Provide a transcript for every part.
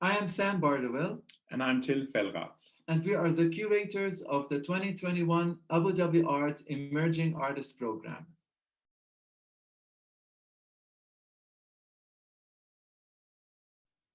I am Sam Bardaouil, And I'm Till Fellrath. and we are the curators of the 2021 Abu Dhabi Art Emerging Artist Program.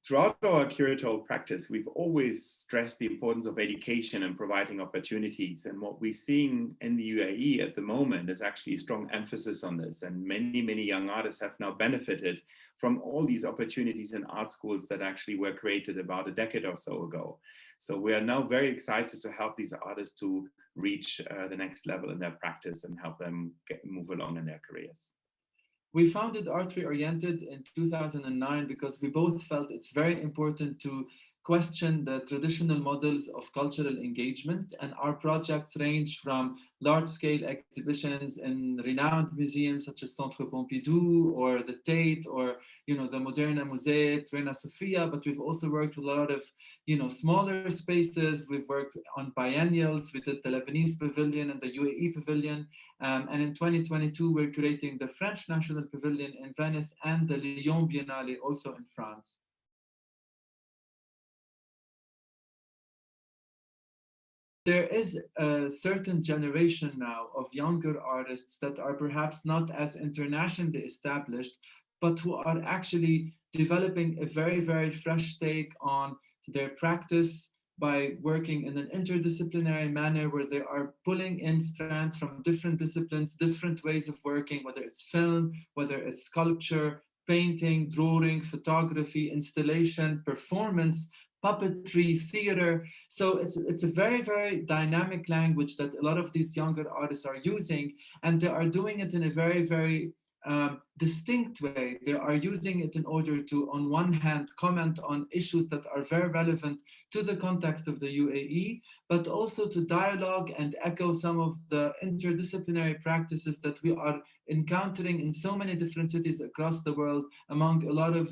Throughout our curatorial practice, we've always stressed the importance of education and providing opportunities. And what we're seeing in the UAE at the moment is actually a strong emphasis on this. And many young artists have now benefited from all these opportunities in art schools that actually were created about a decade or so ago. So we are now very excited to help these artists to reach the next level in their practice and help them move along in their careers. We founded Art Reoriented in 2009 because we both felt it's very important to question the traditional models of cultural engagement, and our projects range from large-scale exhibitions in renowned museums such as Centre Pompidou or the Tate or the Moderna Musée, Reina Sofia, but we've also worked with a lot of smaller spaces. We've worked on biennials. We did the Lebanese Pavilion and the UAE Pavilion. And in 2022, we're creating the French National Pavilion in Venice and the Lyon Biennale also in France. There is a certain generation now of younger artists that are perhaps not as internationally established, but who are actually developing a very fresh take on their practice by working in an interdisciplinary manner where they are pulling in strands from different disciplines, different ways of working, whether it's film, whether it's sculpture, painting, drawing, photography, installation, performance, puppetry, theater. So it's a very dynamic language that a lot of these younger artists are using, and they are doing it in a very distinct way. They are using it in order to, on one hand, comment on issues that are very relevant to the context of the UAE, but also to dialogue and echo some of the interdisciplinary practices that we are encountering in so many different cities across the world among a lot of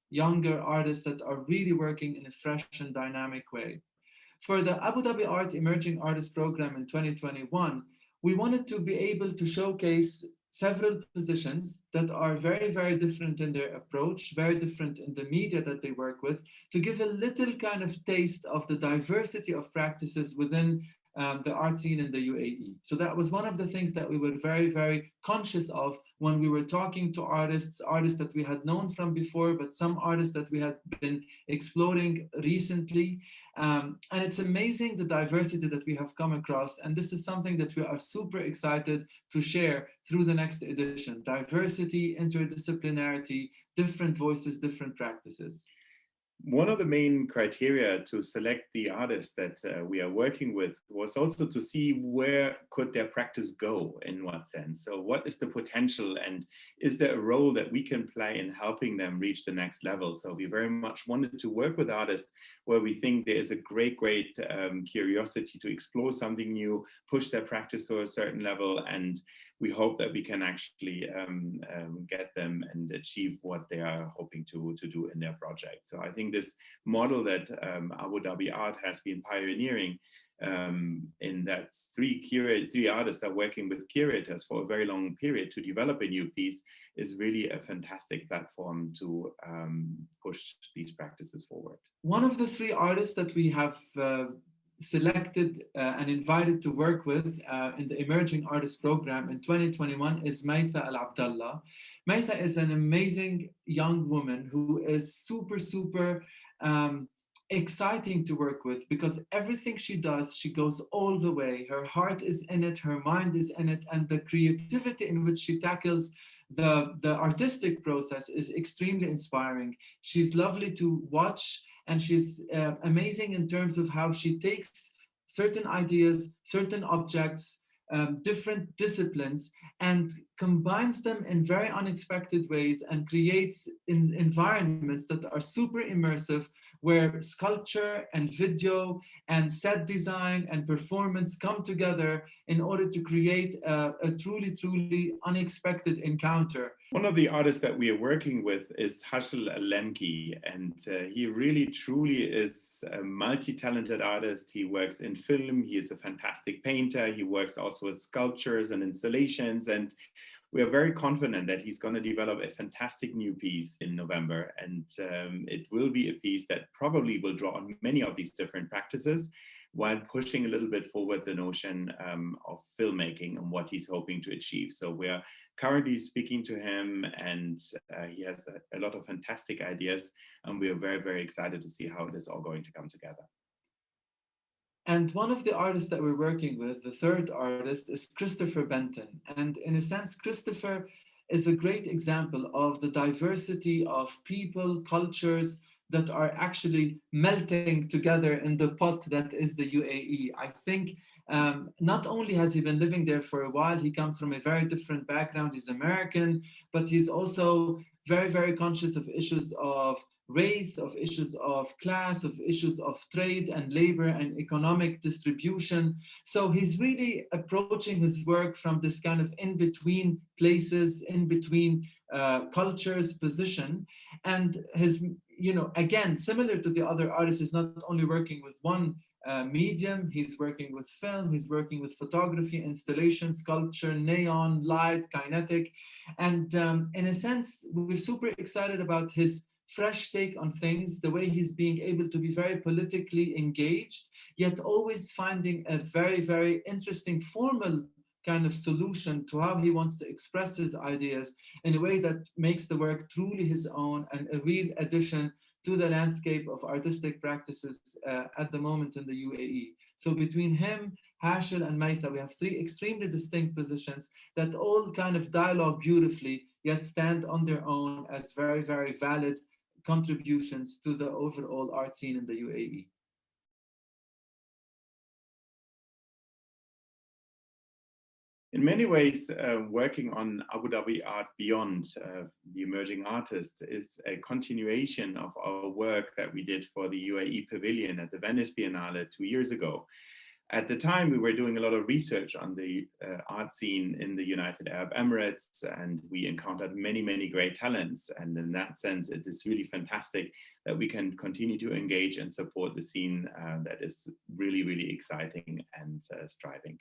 younger artists that are really working in a fresh and dynamic way. For the Abu Dhabi Art Emerging Artist Program in 2021, we wanted to be able to showcase several positions that are very different in their approach, very different in the media that they work with, to give a little kind of taste of the diversity of practices within the art scene in the UAE. So that was one of the things that we were very conscious of when we were talking to artists that we had known from before, but some artists that we had been exploring recently. And it's amazing the diversity that we have come across. And this is something that we are super excited to share through the next edition. Diversity, interdisciplinarity, different voices, different practices. One of the main criteria to select the artists that we are working with was also to see where could their practice go, in what sense. So what is the potential, and is there a role that we can play in helping them reach the next level? So we very much wanted to work with artists where we think there is a great curiosity to explore something new, push their practice to a certain level, and we hope that we can actually get them and achieve what they are hoping to do in their project. So I think this model that Abu Dhabi Art has been pioneering, in that three artists are working with curators for a very long period to develop a new piece, is really a fantastic platform to push these practices forward. One of the three artists that we have selected and invited to work with in the Emerging Artist Program in 2021 is Maytha Al Abdallah. Maytha is an amazing young woman who is super exciting to work with, because everything she does, she goes all the way. Her heart is in it, her mind is in it, and the creativity in which she tackles the artistic process is extremely inspiring. She's lovely to watch, and she's amazing in terms of how she takes certain ideas, certain objects, different disciplines, and combines them in very unexpected ways and creates environments that are super immersive, where sculpture and video and set design and performance come together in order to create a truly unexpected encounter. One of the artists that we are working with is Hashel Lemki, and he really truly is a multi-talented artist. He works in film, he is a fantastic painter, he works also with sculptures and installations, and we are very confident that he's going to develop a fantastic new piece in November. And it will be a piece that probably will draw on many of these different practices while pushing a little bit forward the notion of filmmaking and what he's hoping to achieve. So we're currently speaking to him, and he has a lot of fantastic ideas, and we are very, very excited to see how it is all going to come together. And one of the artists that we're working with, the third artist, is Christopher Benton. And in a sense, Christopher is a great example of the diversity of people, cultures that are actually melting together in the pot that is the UAE. I think not only has he been living there for a while, he comes from a very different background. He's American, but he's also very, very conscious of issues of race, of issues of class, of issues of trade and labor and economic distribution. So he's really approaching his work from this kind of in-between places, in-between cultures, position. And his, again, similar to the other artists, is not only working with one medium, he's working with film, he's working with photography, installation, sculpture, neon, light, kinetic. And in a sense, we're super excited about his fresh take on things, the way he's being able to be very politically engaged, yet always finding a very, very interesting formal kind of solution to how he wants to express his ideas in a way that makes the work truly his own and a real addition to the landscape of artistic practices at the moment in the UAE. So between him, Hashil, and Maitha, we have three extremely distinct positions that all kind of dialogue beautifully, yet stand on their own as very, very valid contributions to the overall art scene in the UAE. In many ways, working on Abu Dhabi Art Beyond, the emerging artist, is a continuation of our work that we did for the UAE Pavilion at the Venice Biennale 2 years ago. At the time, we were doing a lot of research on the art scene in the United Arab Emirates, and we encountered many, many great talents. And in that sense, it is really fantastic that we can continue to engage and support the scene that is really, really exciting and striving.